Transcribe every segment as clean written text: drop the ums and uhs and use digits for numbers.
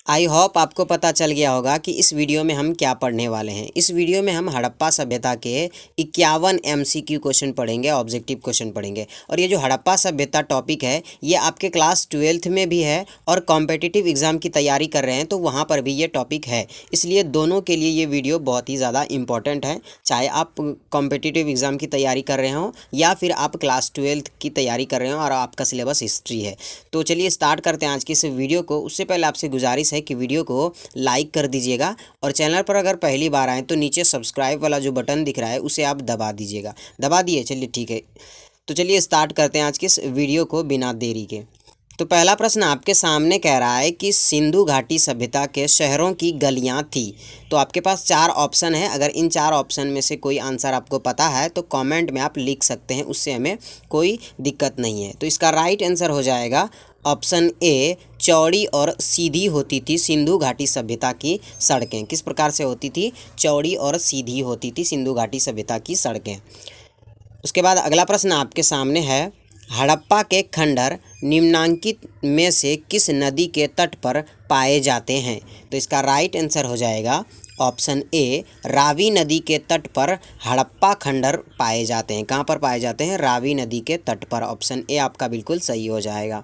I hope आपको पता चल गया होगा कि इस वीडियो में हम क्या पढ़ने वाले हैं। इस वीडियो में हम हड़प्पा सभ्यता के 51 MCQ क्वेश्चन पढ़ेंगे, ऑब्जेक्टिव क्वेश्चन पढ़ेंगे। और ये जो हड़प्पा सभ्यता टॉपिक है ये आपके क्लास 12th में भी है और कॉम्पिटिटिव एग्ज़ाम की तैयारी कर रहे हैं तो वहाँ पर भी ये टॉपिक है। इसलिए दोनों के लिए ये वीडियो बहुत ही ज़्यादा इंपॉर्टेंट है, चाहे आप कॉम्पिटिटिव एग्ज़ाम की तैयारी कर रहे हों या फिर आप क्लास 12th की तैयारी कर रहे हो और आपका सिलेबस हिस्ट्री है। तो चलिए स्टार्ट करते हैं आज की इस वीडियो को। उससे पहले आपसे गुजारिश है कि वीडियो को लाइक कर दीजिएगा और चैनल पर अगर पहली बार आए तो नीचे सब्सक्राइब वाला जो बटन दिख रहा है उसे आप दबा दीजिएगा। दबा दिए? चलिए ठीक है। तो चलिए स्टार्ट करते हैं आज की इस वीडियो को बिना देरी के। तो पहला प्रश्न आपके सामने कह रहा है कि सिंधु घाटी सभ्यता के शहरों की गलियां थी। तो आपके पास 4 ऑप्शन है। अगर इन 4 ऑप्शन में से कोई आंसर आपको पता है तो कमेंट में आप लिख सकते हैं, उससे हमें कोई दिक्कत नहीं है। तो इसका राइट आंसर हो जाएगा ऑप्शन ए, चौड़ी और सीधी होती थी सिंधु घाटी सभ्यता की सड़कें। किस प्रकार से होती थी? चौड़ी और सीधी होती थी सिंधु घाटी सभ्यता की सड़कें। उसके बाद अगला प्रश्न आपके सामने है, हड़प्पा के खंडहर निम्नांकित में से किस नदी के तट पर पाए जाते हैं? तो इसका राइट आंसर हो जाएगा ऑप्शन ए, रावी नदी के तट पर हड़प्पा खंडहर पाए जाते हैं। कहाँ पर पाए जाते हैं? रावी नदी के तट पर। ऑप्शन ए आपका बिल्कुल सही हो जाएगा।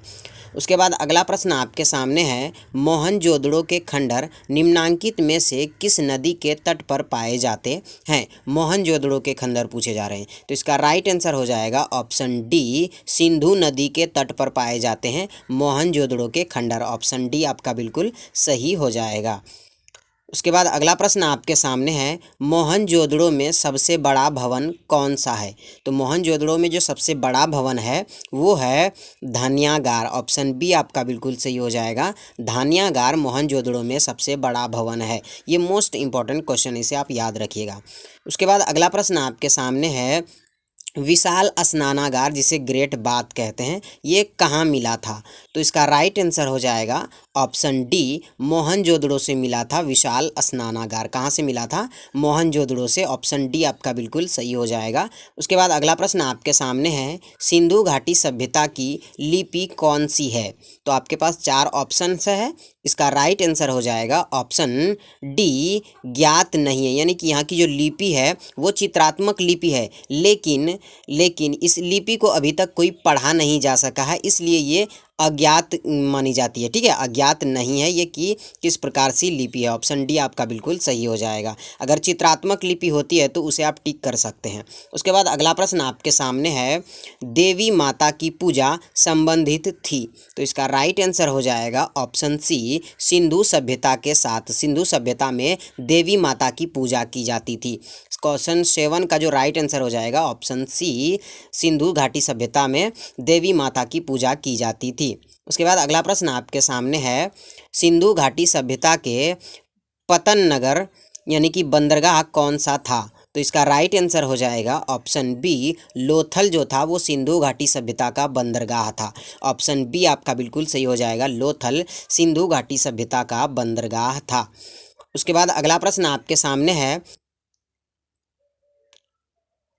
उसके बाद अगला प्रश्न आपके सामने है, मोहनजोदड़ो के खंडहर निम्नांकित में से किस नदी के तट पर पाए जाते हैं? मोहनजोदड़ो के खंडहर पूछे जा रहे हैं। तो इसका राइट आंसर हो जाएगा ऑप्शन डी, सिंधु नदी के तट पर पाए जाते हैं मोहनजोदड़ो के खंडहर। ऑप्शन डी आपका बिल्कुल सही हो जाएगा। उसके बाद अगला प्रश्न आपके सामने है, मोहनजोदड़ो में सबसे बड़ा भवन कौन सा है? तो मोहनजोदड़ो में जो सबसे बड़ा भवन है वो है धान्यागार। ऑप्शन बी आपका बिल्कुल सही हो जाएगा। धान्यागार मोहनजोदड़ो में सबसे बड़ा भवन है। ये मोस्ट इंपॉर्टेंट क्वेश्चन, इसे आप याद रखिएगा। उसके बाद अगला प्रश्न आपके सामने है, विशाल स्नानागार जिसे ग्रेट बाथ कहते हैं ये कहाँ मिला था? तो इसका राइट आंसर हो जाएगा ऑप्शन डी, मोहनजोदड़ो से मिला था विशाल स्नानागार। कहाँ से मिला था? मोहनजोदड़ो से। ऑप्शन डी आपका बिल्कुल सही हो जाएगा। उसके बाद अगला प्रश्न आपके सामने है, सिंधु घाटी सभ्यता की लिपि कौन सी है? तो आपके पास 4 ऑप्शन है। इसका राइट आंसर हो जाएगा ऑप्शन डी, ज्ञात नहीं है। यानी कि यहाँ की जो लिपि है वो चित्रात्मक लिपि है, लेकिन इस लिपि को अभी तक कोई पढ़ा नहीं जा सका है, इसलिए ये अज्ञात मानी जाती है। ठीक है, अज्ञात नहीं है ये कि किस प्रकार से लिपि है। ऑप्शन डी आपका बिल्कुल सही हो जाएगा। अगर चित्रात्मक लिपि होती है तो उसे आप टिक कर सकते हैं। उसके बाद अगला प्रश्न आपके सामने है, देवी माता की पूजा संबंधित थी। तो इसका राइट आंसर हो जाएगा ऑप्शन सी, सिंधु सभ्यता के साथ। सिंधु सभ्यता में देवी माता की पूजा की जाती थी। क्वेश्चन 7 का जो राइट आंसर हो जाएगा ऑप्शन सी, सिंधु घाटी सभ्यता में देवी माता की पूजा की जाती थी। उसके बाद अगला प्रश्न आपके सामने है, सिंधु घाटी सभ्यता के पतन नगर यानी कि बंदरगाह कौन सा था? तो इसका राइट आंसर हो जाएगा ऑप्शन बी, लोथल जो था वो सिंधु घाटी सभ्यता का बंदरगाह था। ऑप्शन बी आपका बिल्कुल सही हो जाएगा। लोथल सिंधु घाटी सभ्यता का बंदरगाह था। उसके बाद अगला प्रश्न आपके सामने है,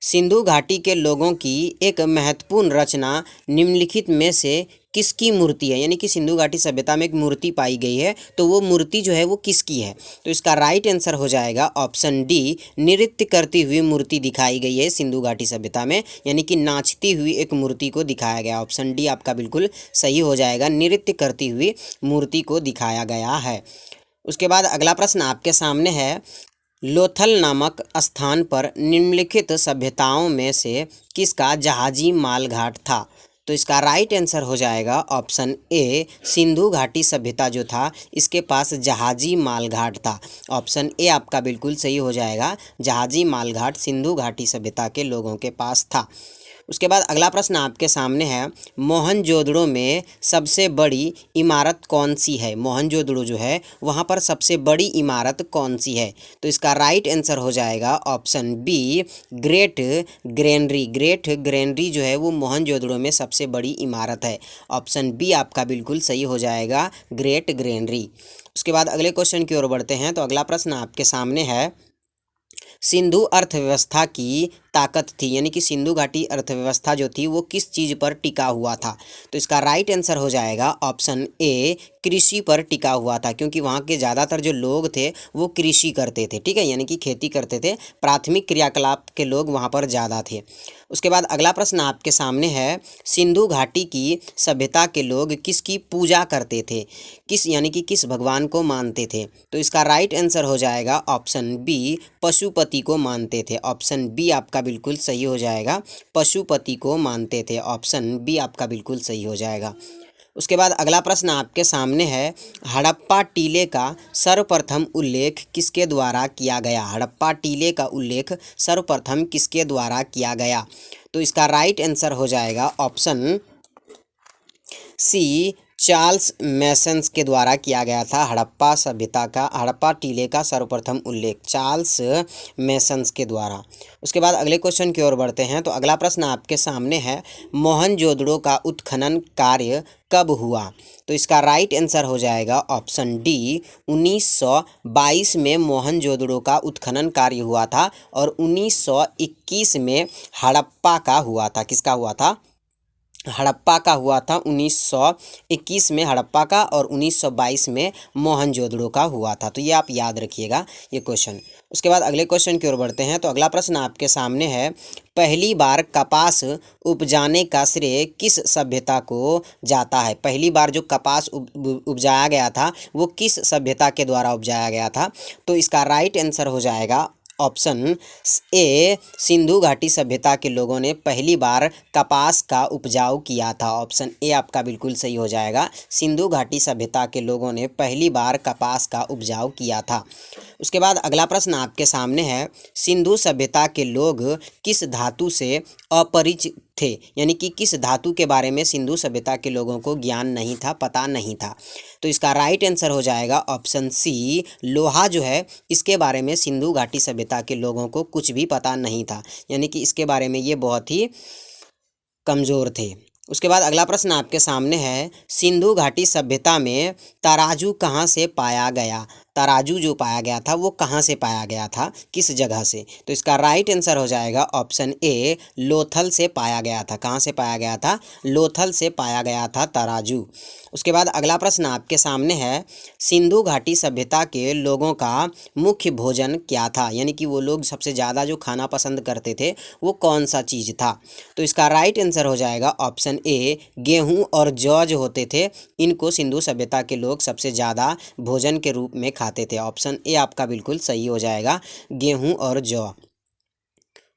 सिंधु घाटी के लोगों की एक महत्वपूर्ण रचना निम्नलिखित में से किसकी मूर्ति है? यानी कि सिंधु घाटी सभ्यता में एक मूर्ति पाई गई है तो वो मूर्ति जो है वो किसकी है? तो इसका राइट आंसर हो जाएगा ऑप्शन डी, नृत्य करती हुई मूर्ति दिखाई गई है सिंधु घाटी सभ्यता में, यानी कि नाचती हुई एक मूर्ति को दिखाया गया। ऑप्शन डी आपका बिल्कुल सही हो जाएगा, नृत्य करती हुई मूर्ति को दिखाया गया है। उसके बाद अगला प्रश्न आपके सामने है, लोथल नामक स्थान पर निम्नलिखित सभ्यताओं में से किसका जहाजी मालघाट था? तो इसका राइट आंसर हो जाएगा ऑप्शन ए, सिंधु घाटी सभ्यता जो था इसके पास जहाजी मालघाट था। ऑप्शन ए आपका बिल्कुल सही हो जाएगा, जहाजी मालघाट सिंधु घाटी सभ्यता के लोगों के पास था। उसके बाद अगला प्रश्न आपके सामने है, मोहनजोदड़ो में सबसे बड़ी इमारत कौन सी है? मोहनजोदड़ो जो है वहाँ पर सबसे बड़ी इमारत कौन सी है? तो इसका राइट आंसर हो जाएगा option B, great granary. Great granary जो है वो मोहनजोदड़ो में सबसे बड़ी इमारत है। ऑप्शन बी आपका बिल्कुल सही हो जाएगा, ग्रेट ग्रेनरी। उसके बाद अगले क्वेश्चन की ओर बढ़ते हैं। तो अगला प्रश्न आपके सामने है, सिंधु अर्थव्यवस्था की ताकत थी, यानी कि सिंधु घाटी अर्थव्यवस्था जो थी वो किस चीज़ पर टिका हुआ था? तो इसका राइट आंसर हो जाएगा ऑप्शन ए, कृषि पर टिका हुआ था, क्योंकि वहाँ के ज़्यादातर जो लोग थे वो कृषि करते थे, ठीक है, यानी कि खेती करते थे, प्राथमिक क्रियाकलाप के लोग वहाँ पर ज़्यादा थे। उसके बाद अगला प्रश्न आपके सामने है, सिंधु घाटी की सभ्यता के लोग किसकी पूजा करते थे? किस यानी कि किस भगवान को मानते थे? तो इसका राइट आंसर हो जाएगा ऑप्शन बी, पशुपति को मानते थे। ऑप्शन बी आपका बिल्कुल सही हो जाएगा, पशुपति को मानते थे। ऑप्शन बी आपका बिल्कुल सही हो जाएगा। उसके बाद अगला प्रश्न आपके सामने है, हड़प्पा टीले का सर्वप्रथम उल्लेख किसके द्वारा किया गया? हड़प्पा टीले का उल्लेख सर्वप्रथम किसके द्वारा किया गया? तो इसका राइट आंसर हो जाएगा ऑप्शन सी, चार्ल्स मैसन्स के द्वारा किया गया था। हड़प्पा टीले का सर्वप्रथम उल्लेख चार्ल्स मैसन्स के द्वारा। उसके बाद अगले क्वेश्चन की ओर बढ़ते हैं। तो अगला प्रश्न आपके सामने है, मोहनजोदड़ो का उत्खनन कार्य कब हुआ? तो इसका राइट आंसर हो जाएगा ऑप्शन डी, 1922 में मोहनजोदड़ो का उत्खनन कार्य हुआ था और 1921 में हड़प्पा का हुआ था। किसका हुआ था? हड़प्पा का हुआ था 1921 में हड़प्पा का, और 1922 में मोहनजोदड़ो का हुआ था। तो ये आप याद रखिएगा ये क्वेश्चन। उसके बाद अगले क्वेश्चन की ओर बढ़ते हैं। तो अगला प्रश्न आपके सामने है, पहली बार कपास उपजाने का श्रेय किस सभ्यता को जाता है? पहली बार जो कपास उपजाया गया था वो किस सभ्यता के द्वारा उपजाया गया था? तो इसका राइट आंसर हो जाएगा ऑप्शन ए, सिंधु घाटी सभ्यता के लोगों ने पहली बार कपास का उपजाऊ किया था। ऑप्शन ए आपका बिल्कुल सही हो जाएगा, सिंधु घाटी सभ्यता के लोगों ने पहली बार कपास का उपजाऊ किया था। उसके बाद अगला प्रश्न आपके सामने है, सिंधु सभ्यता के लोग किस धातु से अपरिचित थे? यानी कि किस धातु के बारे में सिंधु सभ्यता के लोगों को ज्ञान नहीं था, पता नहीं था? तो इसका राइट आंसर हो जाएगा ऑप्शन सी, लोहा जो है इसके बारे में सिंधु घाटी सभ्यता के लोगों को कुछ भी पता नहीं था, यानी कि इसके बारे में ये बहुत ही कमज़ोर थे। उसके बाद अगला प्रश्न आपके सामने है, सिंधु घाटी सभ्यता में तराजू कहाँ से पाया गया? तराजू जो पाया गया था वो कहाँ से पाया गया था, किस जगह से? तो इसका राइट आंसर हो जाएगा ऑप्शन ए, लोथल से पाया गया था। कहाँ से पाया गया था? लोथल से पाया गया था तराजू। उसके बाद अगला प्रश्न आपके सामने है, सिंधु घाटी सभ्यता के लोगों का मुख्य भोजन क्या था? यानी कि वो लोग सबसे ज़्यादा जो खाना पसंद करते थे वो कौन सा चीज़ था? तो इसका राइट आंसर हो जाएगा ऑप्शन ए, गेहूँ और जौ जो होते थे इनको सिंधु सभ्यता के लोग सबसे ज़्यादा भोजन के रूप में खाते थे। ऑप्शन ए आपका बिल्कुल सही हो जाएगा, गेहूं और जौ।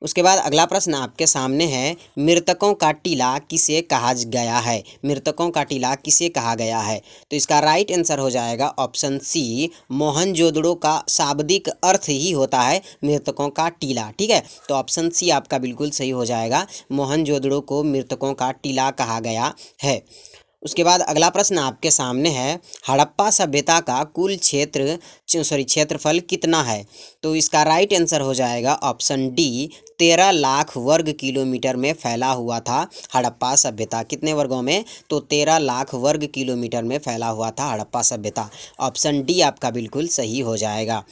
उसके बाद अगला प्रश्न आपके सामने है, मृतकों का टीला किसे कहा गया है? मृतकों का टीला किसे कहा गया है? तो इसका राइट आंसर हो जाएगा ऑप्शन सी, मोहनजोदड़ो का शाब्दिक अर्थ ही होता है मृतकों का टीला। ठीक है, तो ऑप्शन सी आपका बिल्कुल सही हो जाएगा, मोहनजोदड़ो को मृतकों का टीला कहा गया है। उसके बाद अगला प्रश्न आपके सामने है, हड़प्पा सभ्यता का कुल क्षेत्रफल कितना है? तो इसका राइट आंसर हो जाएगा ऑप्शन डी, 13 लाख वर्ग किलोमीटर में फैला हुआ था हड़प्पा सभ्यता। कितने वर्गों में? तो 13 लाख वर्ग किलोमीटर में फैला हुआ था हड़प्पा सभ्यता। ऑप्शन डी आपका बिल्कुल सही हो जाएगा।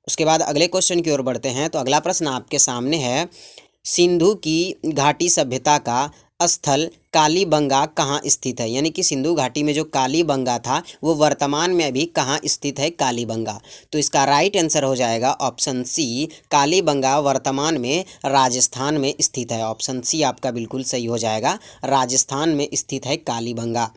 उसके बाद अगले क्वेश्चन की ओर बढ़ते हैं। तो अगला प्रश्न आपके सामने है, सिंधु की घाटी सभ्यता का स्थल कालीबंगा कहाँ स्थित है? यानी कि सिंधु घाटी में जो कालीबंगा था वो वर्तमान में अभी कहाँ स्थित है कालीबंगा? तो इसका राइट आंसर हो जाएगा ऑप्शन सी, कालीबंगा वर्तमान में राजस्थान में स्थित है। ऑप्शन सी आपका बिल्कुल सही हो जाएगा, राजस्थान में स्थित है कालीबंगा।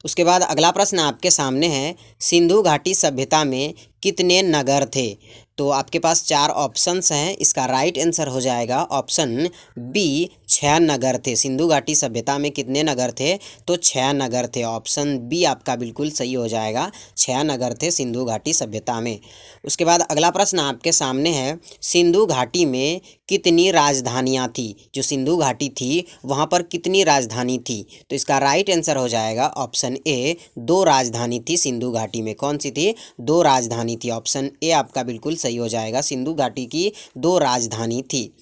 उसके बाद अगला प्रश्न आपके सामने है, सिंधु घाटी सभ्यता में कितने नगर थे? तो आपके पास 4 ऑप्शंस हैं, इसका राइट आंसर हो जाएगा ऑप्शन बी, 6 नगर थे। सिंधु घाटी सभ्यता में कितने नगर थे? तो 6 नगर थे। ऑप्शन बी आपका बिल्कुल सही हो जाएगा, 6 नगर थे सिंधु घाटी सभ्यता में। उसके बाद अगला प्रश्न आपके सामने है, सिंधु घाटी में कितनी राजधानियाँ थी? जो सिंधु घाटी थी वहाँ पर कितनी राजधानी थी? तो इसका राइट आंसर हो जाएगा ऑप्शन ए, 2 राजधानी थी सिंधु घाटी में। कौन सी थी? 2 राजधानी थी। ऑप्शन ए आपका बिल्कुल सही हो जाएगा, सिंधु घाटी की 2 राजधानी थी।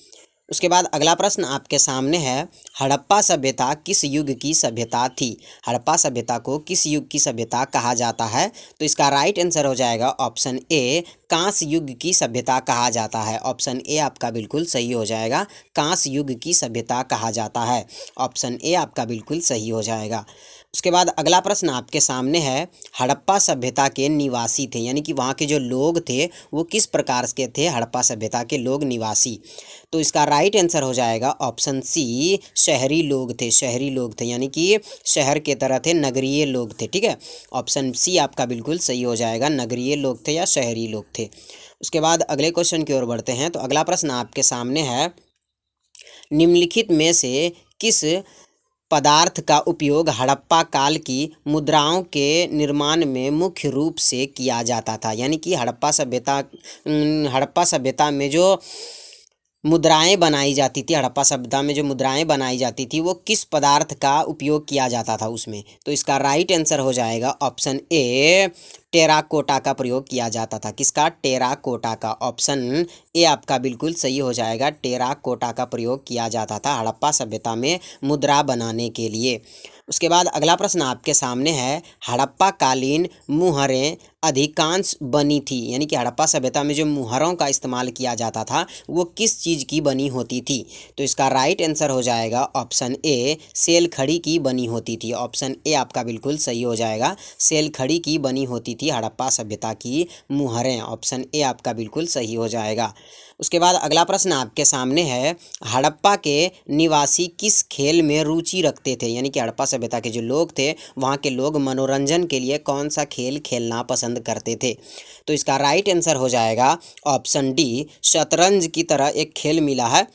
उसके बाद अगला प्रश्न आपके सामने है, हड़प्पा सभ्यता किस युग की सभ्यता थी? हड़प्पा सभ्यता को किस युग की सभ्यता कहा जाता है? तो इसका राइट आंसर हो जाएगा ऑप्शन ए, कांस्य युग की सभ्यता कहा जाता है। ऑप्शन ए आपका बिल्कुल सही हो जाएगा, कांस्य युग की सभ्यता कहा जाता है। ऑप्शन ए आपका बिल्कुल सही हो जाएगा। उसके बाद अगला प्रश्न आपके सामने है, हड़प्पा सभ्यता के निवासी थे, यानी कि वहाँ के जो लोग थे वो किस प्रकार के थे? हड़प्पा सभ्यता के लोग निवासी। तो इसका राइट आंसर हो जाएगा ऑप्शन सी, शहरी लोग थे। शहरी लोग थे यानी कि शहर के तरह थे, नगरीय लोग थे। ठीक है, ऑप्शन सी आपका बिल्कुल सही हो जाएगा, नगरीय लोग थे या शहरी लोग थे। उसके बाद अगले क्वेश्चन की ओर बढ़ते हैं। तो अगला प्रश्न आपके सामने है, निम्नलिखित में से किस पदार्थ का उपयोग हड़प्पा काल की मुद्राओं के निर्माण में मुख्य रूप से किया जाता था? यानी कि हड़प्पा सभ्यता में जो मुद्राएं बनाई जाती थी, हड़प्पा सभ्यता में जो मुद्राएं बनाई जाती थी वो किस पदार्थ का उपयोग किया जाता था उसमें? तो इसका राइट आंसर हो जाएगा ऑप्शन ए, टेराकोटा का प्रयोग किया जाता था। किसका? टेराकोटा का। ऑप्शन ए आपका बिल्कुल सही हो जाएगा, टेराकोटा का प्रयोग किया जाता था हड़प्पा सभ्यता में मुद्रा बनाने के लिए। उसके बाद अगला प्रश्न आपके सामने है, हड़प्पा कालीन मुहरें अधिकांश बनी थी, यानी कि हड़प्पा सभ्यता में जो मुहरों का इस्तेमाल किया जाता था वो किस चीज़ की बनी होती थी? तो इसका राइट आंसर हो जाएगा ऑप्शन ए, सेल खड़ी की बनी होती थी। ऑप्शन ए आपका बिल्कुल सही हो जाएगा, सेल खड़ी की बनी होती थी हड़प्पा सभ्यता की मुहरें। ऑप्शन ए आपका बिल्कुल सही हो जाएगा। उसके बाद अगला प्रश्न आपके सामने है, हड़प्पा के निवासी किस खेल में रुचि रखते थे? यानी कि हड़प्पा सभ्यता के जो लोग थे वहाँ के लोग मनोरंजन के लिए कौन सा खेल खेलना पसंद करते थे? तो इसका राइट आंसर हो जाएगा ऑप्शन डी, शतरंज की तरह एक खेल मिला है,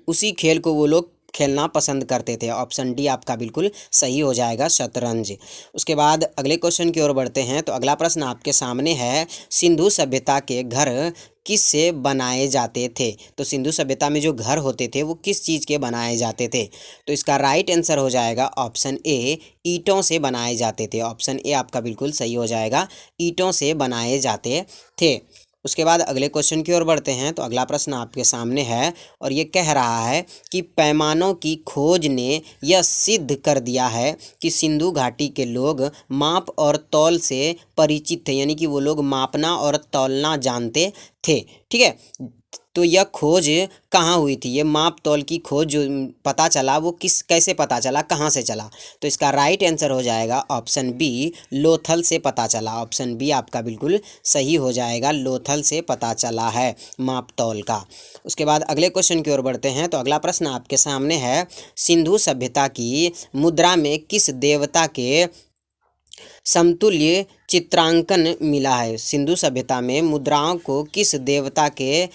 उसी खेल को वो लोग खेलना पसंद करते थे। ऑप्शन डी आपका बिल्कुल सही हो जाएगा, शतरंज। उसके बाद अगले क्वेश्चन की ओर बढ़ते हैं। तो अगला प्रश्न आपके सामने है, सिंधु सभ्यता के घर किस से बनाए जाते थे? तो सिंधु सभ्यता में जो घर होते थे वो किस चीज़ के बनाए जाते थे? तो इसका राइट आंसर हो जाएगा ऑप्शन ए, ईंटों से बनाए जाते थे। ऑप्शन ए आपका बिल्कुल सही हो जाएगा, ईंटों से बनाए जाते थे। उसके बाद अगले क्वेश्चन की ओर बढ़ते हैं। तो अगला प्रश्न आपके सामने है और ये कह रहा है कि पैमानों की खोज ने यह सिद्ध कर दिया है कि सिंधु घाटी के लोग माप और तौल से परिचित थे, यानी कि वो लोग मापना और तौलना जानते थे। ठीक है, तो यह खोज कहाँ हुई थी? ये माप तौल की खोज जो पता चला वो कैसे पता चला, कहाँ से चला? तो इसका राइट आंसर हो जाएगा ऑप्शन बी, लोथल से पता चला। ऑप्शन बी आपका बिल्कुल सही हो जाएगा, लोथल से पता चला है माप तौल का। उसके बाद अगले क्वेश्चन की ओर बढ़ते हैं। तो अगला प्रश्न आपके सामने है, सिंधु सभ्यता की मुद्रा में किस देवता के समतुल्य चित्रांकन मिला है? सिंधु सभ्यता में मुद्राओं को किस देवता के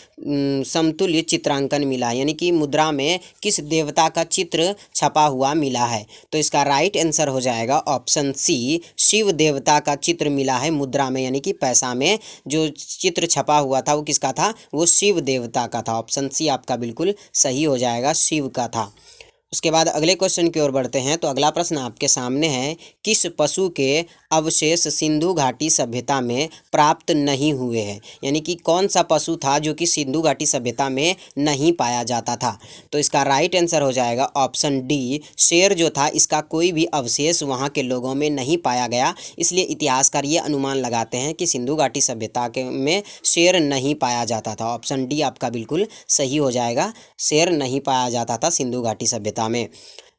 समतुल्य चित्रांकन मिला है, यानी कि मुद्रा में किस देवता का चित्र छपा हुआ मिला है? तो इसका राइट आंसर हो जाएगा ऑप्शन सी, शिव देवता का चित्र मिला है मुद्रा में, यानी कि पैसा में जो चित्र छपा हुआ था वो किसका था? वो शिव देवता का था। ऑप्शन सी आपका बिल्कुल सही हो जाएगा, शिव का था। उसके बाद अगले क्वेश्चन की ओर बढ़ते हैं। तो अगला प्रश्न आपके सामने है, किस पशु के अवशेष सिंधु घाटी सभ्यता में प्राप्त नहीं हुए हैं? यानी कि कौन सा पशु था जो कि सिंधु घाटी सभ्यता में नहीं पाया जाता था? तो इसका राइट आंसर हो जाएगा ऑप्शन डी, शेर जो था इसका कोई भी अवशेष वहाँ के लोगों में नहीं पाया गया, इसलिए इतिहासकार ये अनुमान लगाते हैं कि सिंधु घाटी सभ्यता में शेर नहीं पाया जाता था। ऑप्शन डी आपका बिल्कुल सही हो जाएगा, शेर नहीं पाया जाता था सिंधु घाटी सभ्यता में।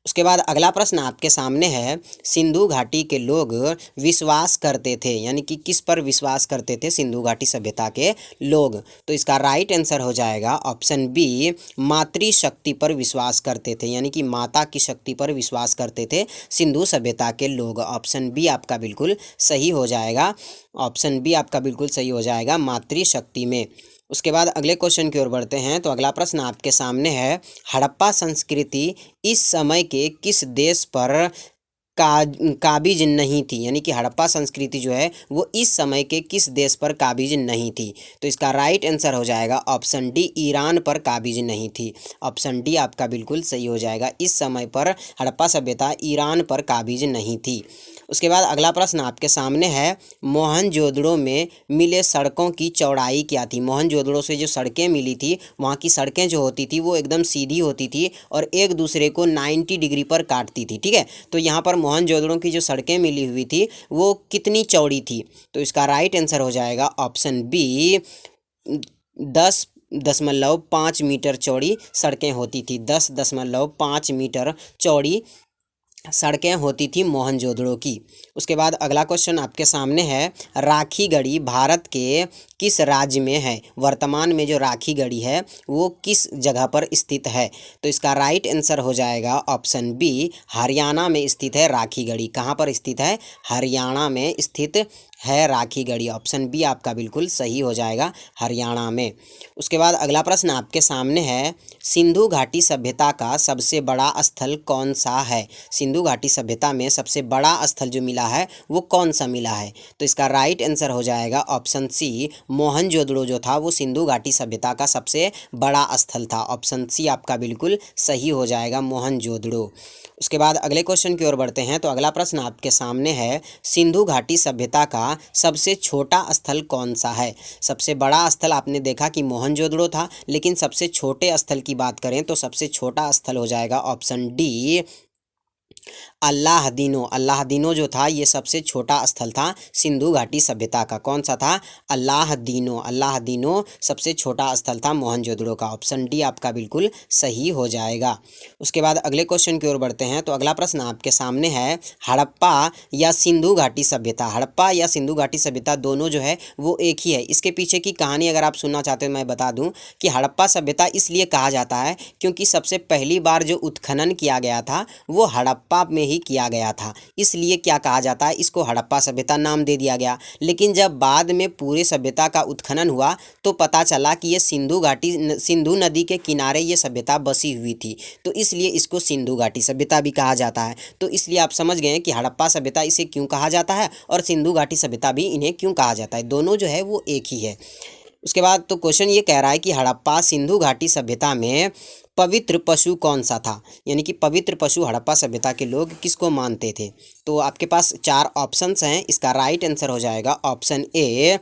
उसके बाद अगला प्रश्न आपके सामने है, सिंधु घाटी के लोग विश्वास करते थे, यानी कि किस पर विश्वास करते थे सिंधु घाटी सभ्यता के लोग? तो इसका राइट आंसर हो जाएगा ऑप्शन बी, मातृशक्ति पर विश्वास करते थे, यानी कि माता की शक्ति पर विश्वास करते थे सिंधु सभ्यता के लोग। ऑप्शन बी आपका बिल्कुल सही हो जाएगा, ऑप्शन बी आपका बिल्कुल सही हो जाएगा, मातृशक्ति में। उसके बाद अगले क्वेश्चन की ओर बढ़ते हैं। तो अगला प्रश्न आपके सामने है, हड़प्पा संस्कृति इस समय के किस देश पर काबिज नहीं थी, यानी कि हड़प्पा संस्कृति जो है वो इस समय के किस देश पर काबिज नहीं थी? तो इसका राइट आंसर हो जाएगा ऑप्शन डी, ईरान पर काबिज नहीं थी। ऑप्शन डी आपका बिल्कुल सही हो जाएगा। इस समय पर हड़प्पा सभ्यता ईरान पर काबिज नहीं थी। उसके बाद अगला प्रश्न आपके सामने है, मोहनजोदड़ो में मिले सड़कों की चौड़ाई क्या थी? मोहनजोदड़ो से जो सड़कें मिली थी, वहाँ की सड़कें जो होती थी वो एकदम सीधी होती थी और एक दूसरे को 90 डिग्री पर काटती थी। ठीक है, तो यहाँ पर मोहनजोदड़ो की जो सड़कें मिली हुई थी वो कितनी चौड़ी थी? तो इसका राइट आंसर हो जाएगा ऑप्शन बी, 10.5 मीटर चौड़ी सड़कें होती थी। 10.5 मीटर चौड़ी सड़कें होती थी मोहनजोदड़ो की। उसके बाद अगला क्वेश्चन आपके सामने है, राखी गढ़ी भारत के किस राज्य में है? वर्तमान में जो राखी गढ़ी है वो किस जगह पर स्थित है? तो इसका राइट आंसर हो जाएगा ऑप्शन बी, हरियाणा में स्थित है राखी गढ़ी। कहाँ पर स्थित है? हरियाणा में स्थित है राखी गढ़ी। ऑप्शन बी आपका बिल्कुल सही हो जाएगा, हरियाणा में। उसके बाद अगला प्रश्न आपके सामने है, सिंधु घाटी सभ्यता का सबसे बड़ा स्थल कौन सा है? सिंधु घाटी सभ्यता में सबसे बड़ा स्थल जो मिला है वो कौन सा मिला है? तो इसका राइट आंसर हो जाएगा ऑप्शन सी, मोहनजोदड़ो जो था वो सिंधु घाटी सभ्यता का सबसे बड़ा स्थल था। ऑप्शन सी आपका बिल्कुल सही हो जाएगा, मोहनजोदड़ो। उसके बाद अगले क्वेश्चन की ओर बढ़ते हैं। तो अगला प्रश्न आपके सामने है, सिंधु घाटी सभ्यता का सबसे छोटा स्थल कौन सा है? सबसे बड़ा स्थल आपने देखा कि मोहनजोदड़ो था, लेकिन सबसे छोटे स्थल की बात करें तो सबसे छोटा स्थल हो जाएगा ऑप्शन डी, अल्लाहदीनो। अल्लाहदीनो जो था ये सबसे छोटा स्थल था सिंधु घाटी सभ्यता का। कौन सा था? अल्लाहदीनो। अल्लाहदीनो सबसे छोटा स्थल था मोहनजोदड़ो का। ऑप्शन डी आपका बिल्कुल सही हो जाएगा। उसके बाद अगले क्वेश्चन की ओर बढ़ते हैं। तो अगला प्रश्न आपके सामने है, हड़प्पा या सिंधु घाटी सभ्यता, हड़प्पा या सिंधु घाटी सभ्यता दोनों जो है वो एक ही है। इसके पीछे की कहानी अगर आप सुनना चाहते हो मैं बता दूं कि हड़प्पा सभ्यता इसलिए कहा जाता है क्योंकि सबसे पहली बार जो उत्खनन किया गया था वो हड़प्पा में ही किया गया था, इसलिए क्या कहा जाता है, इसको हड़प्पा सभ्यता नाम दे दिया गया। लेकिन जब बाद में पूरे सभ्यता का उत्खनन हुआ तो पता चला कि ये सिंधु नदी के किनारे ये सभ्यता बसी हुई थी, तो इसलिए इसको सिंधु घाटी सभ्यता भी कहा जाता है। तो इसलिए आप समझ गए कि हड़प्पा सभ्यता इसे क्यों कहा जाता है और सिंधु घाटी सभ्यता भी इन्हें क्यों कहा जाता है, दोनों जो है वो एक ही है। उसके बाद तो क्वेश्चन ये कह रहा है कि हड़प्पा सिंधु घाटी सभ्यता में पवित्र पशु कौन सा था? यानी कि पवित्र पशु हड़प्पा सभ्यता के लोग किसको मानते थे? तो आपके पास 4 ऑप्शंस हैं। इसका राइट आंसर हो जाएगा ऑप्शन ए,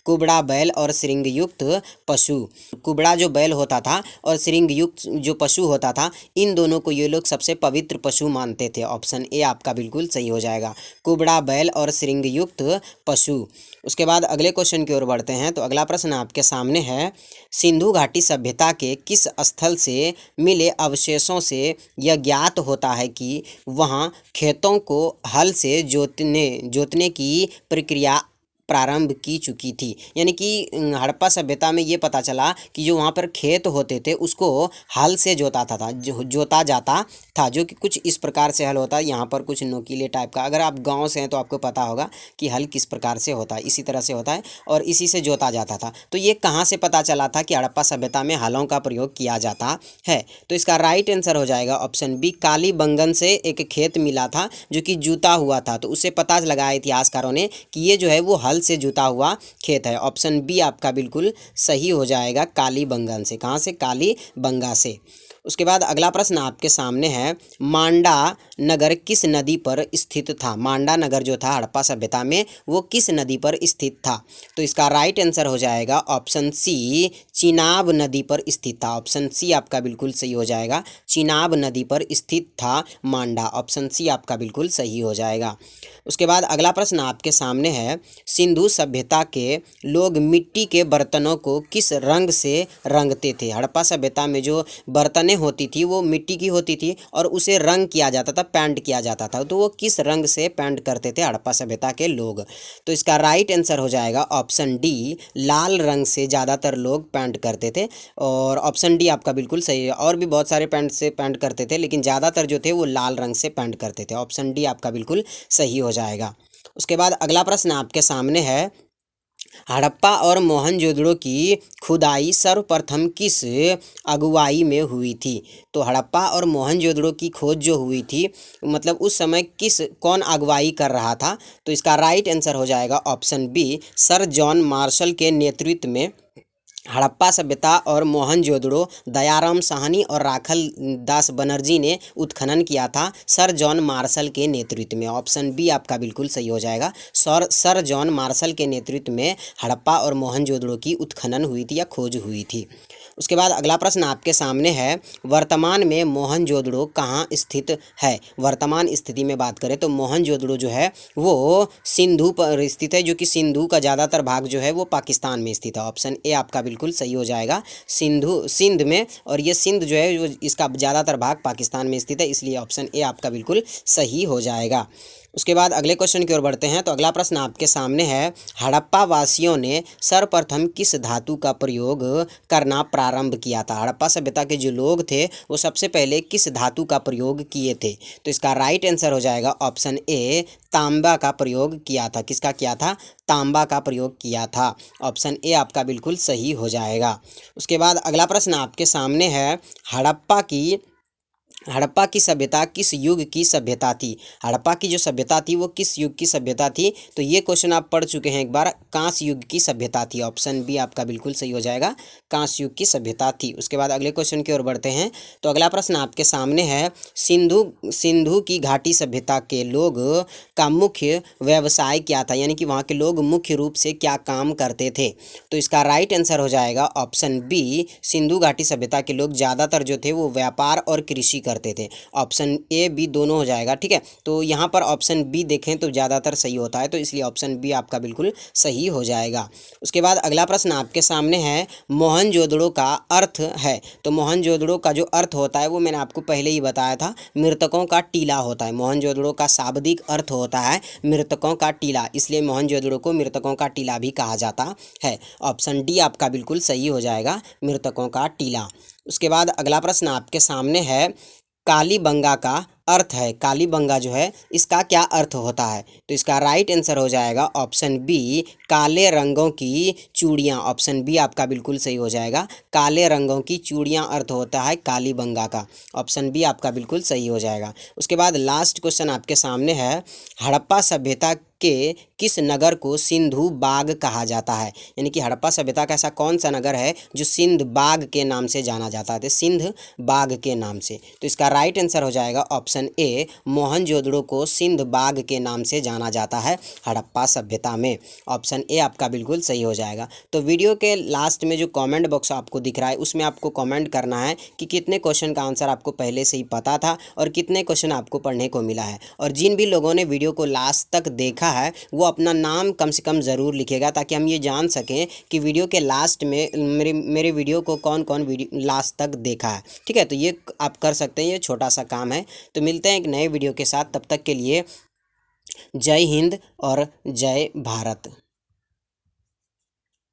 कुबड़ा बैल और श्रृंग युक्त पशु। कुबड़ा जो बैल होता था और श्रृंग युक्त जो पशु होता था, इन दोनों को ये लोग सबसे पवित्र पशु मानते थे। ऑप्शन ए आपका बिल्कुल सही हो जाएगा, कुबड़ा बैल और श्रृंग युक्त पशु। उसके बाद अगले क्वेश्चन की ओर बढ़ते हैं। तो अगला प्रश्न आपके सामने है, सिंधु घाटी सभ्यता के किस स्थल से मिले अवशेषों से यह ज्ञात होता है कि वहाँ खेतों को हल से जोतने की प्रक्रिया प्रारंभ की चुकी थी? यानी कि हड़प्पा सभ्यता में ये पता चला कि जो वहाँ पर खेत होते थे उसको हल से जोता जाता था, जो कि कुछ इस प्रकार से हल होता है। यहाँ पर कुछ नोकीले टाइप का, अगर आप गांव से हैं तो आपको पता होगा कि हल किस प्रकार से होता है, इसी तरह से होता है और इसी से जोता जाता था। तो ये कहाँ से पता चला था कि हड़प्पा सभ्यता में हलों का प्रयोग किया जाता है? तो इसका राइट आंसर हो जाएगा ऑप्शन बी, कालीबंगन से एक खेत मिला था जो कि जुता हुआ था, तो उससे पता लगाया इतिहासकारों ने कि ये जो है वो हल से जुता हुआ खेत है। ऑप्शन बी आपका बिल्कुल सही हो जाएगा, कालीबंगन से। कहाँ से? कालीबंगा से। उसके बाद अगला प्रश्न आपके सामने है, मांडा नगर किस नदी पर स्थित था? मांडा नगर जो था हड़प्पा सभ्यता में वो किस नदी पर स्थित था? तो इसका राइट आंसर हो जाएगा ऑप्शन सी, चिनाब नदी पर स्थित था। ऑप्शन सी आपका बिल्कुल सही हो जाएगा, चिनाब नदी पर स्थित था मांडा। ऑप्शन सी आपका बिल्कुल सही हो जाएगा। उसके बाद अगला प्रश्न आपके सामने है, सिंधु सभ्यता के लोग मिट्टी के बर्तनों को किस रंग से रंगते थे? हड़प्पा सभ्यता में जो बर्तनें होती थी वो मिट्टी की होती थी और उसे रंग किया जाता था, पेंट किया जाता था। तो वो किस रंग से पेंट करते थे हड़प्पा सभ्यता के लोग? तो इसका राइट आंसर हो जाएगा ऑप्शन डी, लाल रंग से ज़्यादातर लोग पेंट करते थे। और ऑप्शन डी आपका बिल्कुल सही है, और भी बहुत सारे पेंट से पेंट करते थे लेकिन ज़्यादातर जो थे वो लाल रंग से पेंट करते थे। ऑप्शन डी आपका बिल्कुल सही हो जाएगा। उसके बाद अगला प्रश्न आपके सामने है, हड़प्पा और मोहनजोदड़ो की खुदाई सर्वप्रथम किस अगुवाई में हुई थी? तो हड़प्पा और मोहनजोदड़ो की खोज जो हुई थी, मतलब उस समय कौन अगुवाई कर रहा था? तो इसका राइट आंसर हो जाएगा option B, Sir John Marshall के नेतृत्व में हड़प्पा सभ्यता और मोहनजोदड़ो दयाराम साहनी और राखल दास बनर्जी ने उत्खनन किया था सर जॉन मार्शल के नेतृत्व में। ऑप्शन बी आपका बिल्कुल सही हो जाएगा। सर जॉन मार्शल के नेतृत्व में हड़प्पा और मोहनजोदड़ो की उत्खनन हुई थी या खोज हुई थी। उसके बाद अगला प्रश्न आपके सामने है, वर्तमान में मोहनजोदड़ो कहाँ स्थित है? वर्तमान स्थिति में बात करें तो मोहनजोदड़ो जो है वो सिंधु पर स्थित है, जो कि सिंधु का ज़्यादातर भाग जो है वो पाकिस्तान में स्थित है। ऑप्शन ए आपका बिल्कुल सही हो जाएगा, सिंध में, और ये सिंध जो है वो इसका ज़्यादातर भाग पाकिस्तान में स्थित है, इसलिए ऑप्शन ए आपका बिल्कुल सही हो जाएगा। उसके बाद अगले क्वेश्चन की ओर बढ़ते हैं। तो अगला प्रश्न आपके सामने है, हड़प्पा वासियों ने सर्वप्रथम किस धातु का प्रयोग करना प्रारंभ किया था? हड़प्पा सभ्यता के जो लोग थे वो सबसे पहले किस धातु का प्रयोग किए थे? तो इसका राइट आंसर हो जाएगा ऑप्शन ए, तांबा का प्रयोग किया था। किसका किया था? तांबा का प्रयोग किया था। ऑप्शन ए आपका बिल्कुल सही हो जाएगा। उसके बाद अगला प्रश्न आपके सामने है, हड़प्पा की सभ्यता किस युग की सभ्यता थी? हड़प्पा की जो सभ्यता थी वो किस युग की सभ्यता थी? तो ये क्वेश्चन आप पढ़ चुके हैं एक बार, कांस्य युग की सभ्यता थी। ऑप्शन बी आपका बिल्कुल सही हो जाएगा, कांस्य युग की सभ्यता थी। उसके बाद अगले क्वेश्चन की ओर बढ़ते हैं। तो अगला प्रश्न आपके सामने है, सिंधु की घाटी सभ्यता के लोग का मुख्य व्यवसाय क्या था? यानी कि वहाँ के लोग मुख्य रूप से क्या काम करते थे? तो इसका राइट आंसर हो जाएगा ऑप्शन बी, सिंधु घाटी सभ्यता के लोग ज़्यादातर जो थे वो व्यापार और कृषि करते थे। ऑप्शन ए बी दोनों हो जाएगा, ठीक है। तो यहाँ पर ऑप्शन बी देखें तो ज़्यादातर सही होता है, तो इसलिए ऑप्शन बी आपका बिल्कुल सही हो जाएगा। उसके बाद अगला प्रश्न आपके सामने है, मोहनजोदड़ो का अर्थ है। तो मोहनजोदड़ो का जो अर्थ होता है वो मैंने आपको पहले ही बताया था, मृतकों का टीला होता है। मोहनजोदड़ो का शाब्दिक अर्थ होता है मृतकों का टीला, इसलिए मोहनजोदड़ो को मृतकों का टीला भी कहा जाता है। ऑप्शन डी आपका बिल्कुल सही हो जाएगा, मृतकों का टीला। उसके बाद अगला प्रश्न आपके सामने है, कालीबंगा का अर्थ है, कालीबंगा जो है इसका क्या अर्थ होता है? तो इसका राइट आंसर हो जाएगा ऑप्शन बी, काले रंगों की चूड़ियाँ। ऑप्शन बी आपका बिल्कुल सही हो जाएगा, काले रंगों की चूड़ियाँ अर्थ होता है कालीबंगा का। ऑप्शन बी आपका बिल्कुल सही हो जाएगा। उसके बाद लास्ट क्वेश्चन आपके सामने है, हड़प्पा सभ्यता के किस नगर को सिंधु बाग कहा जाता है? यानी कि हड़प्पा सभ्यता का ऐसा कौन सा नगर है जो सिंध बाग के नाम से जाना जाता है? सिंध बाग के नाम से। तो इसका राइट आंसर हो जाएगा ऑप्शन ए, मोहनजोदड़ो को सिंध बाग के नाम से जाना जाता है हड़प्पा सभ्यता में। ऑप्शन ए आपका बिल्कुल सही हो जाएगा। तो वीडियो के लास्ट में जो कमेंट बॉक्स आपको दिख रहा है उसमें आपको कमेंट करना है कि कितने क्वेश्चन का आंसर आपको पहले से ही पता था और कितने क्वेश्चन आपको पढ़ने को मिला है। और जिन भी लोगों ने वीडियो को लास्ट तक देखा है वो अपना नाम कम से कम ज़रूर लिखेगा, ताकि हम ये जान सकें कि वीडियो के लास्ट में मेरे वीडियो को कौन कौन वीडियो लास्ट तक देखा है, ठीक है। तो ये आप कर सकते हैं, ये छोटा सा काम है। तो मिलते हैं एक नए वीडियो के साथ, तब तक के लिए जय हिंद और जय भारत।